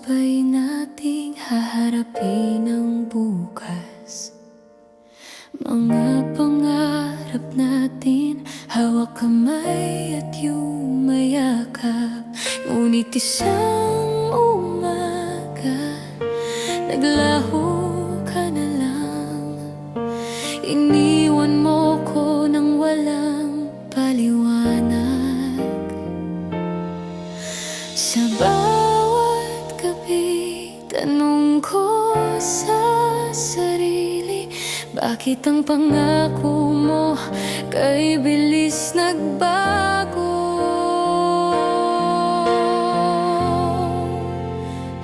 sabay nating haharapin ang bukas. Mga pangarap natin, hawak kamay at yumayakap. Ngunit isang umaga, naglaho ka na lang. Iniwan mo ko nang walang paliwanag. Sa bawat gabi, tanong ko sa sarili, bakit ang pangako mo kay bilis nagbago?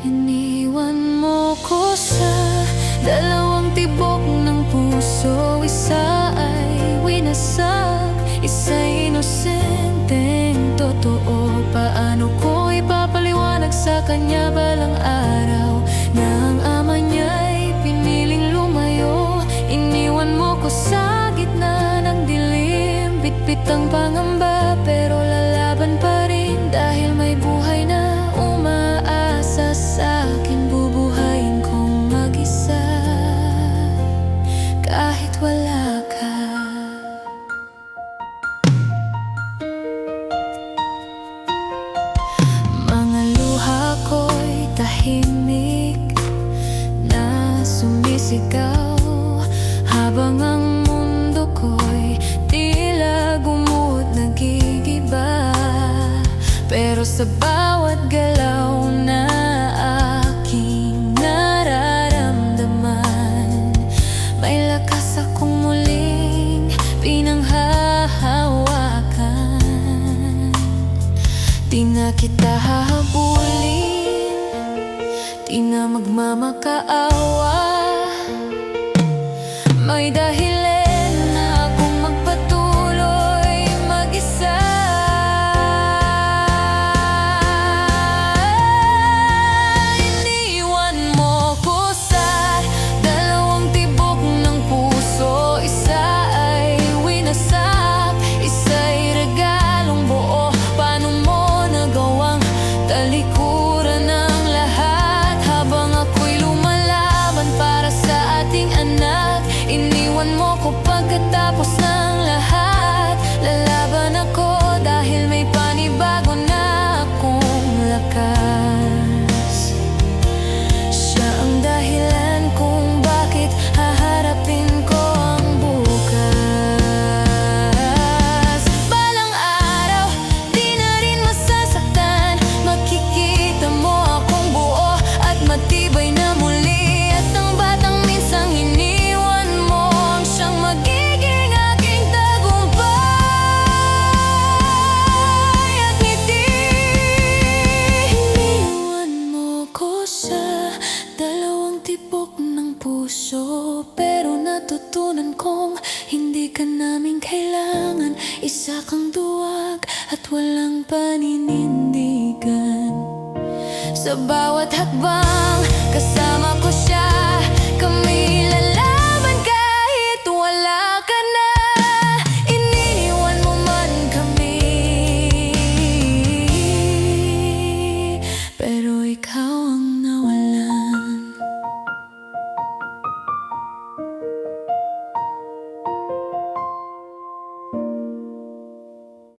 Iniwan mo ko sa dalawang tibok ng puso. Isa ay winasak, isa'y inosenteng totoo. Paano ko ipapaliwanag sa kanya balang araw na ang ama niya'y piniling lumayo? Iniwan mo ko sa gitna ng dilim, bitbit ang pangamba pero lalaban pa rin. Dahil may buhay na umaasa sa akin, bubuhayin kong mag-isa kahit wala ka. Mga luha ko'y tahimik na sumisigaw, habang ang mundo ko'y tila gumuhit, nagigiba. Pero sa bawat galaw na aking nararamdaman, may lakas akong muling pinanghahawakan. Di na kita hahabulin, di na magmamakaawa. May dahilan na akong magpatuloy mag-isa. Iniwan mo ko sa dalawang tibok ng puso. Isa ay winasak, isa'y regalong buo. Paano mo nagawang talikuran ang lahat habang ako'y lumalaban para sa ating anak? Iniwan mo ko pagkatapos ng lahat. Lalaban ako dahil may panibago na akong lakas. Siya ang dahilan kung bakit haharapin ko ang bukas. Balang araw, di na rin masasaktan. Makikita mo akong buo at matibay na muli. At ang batang minsang iniwan mo ang siyang magiging aking tagumpay at ngiti. Iniwan mo ko sa dalawang tibok ng puso, pero natutunan kong hindi ka namin kailangan. Isa kang duwag at walang paninindigan. Sa bawat hakbang, kasama ko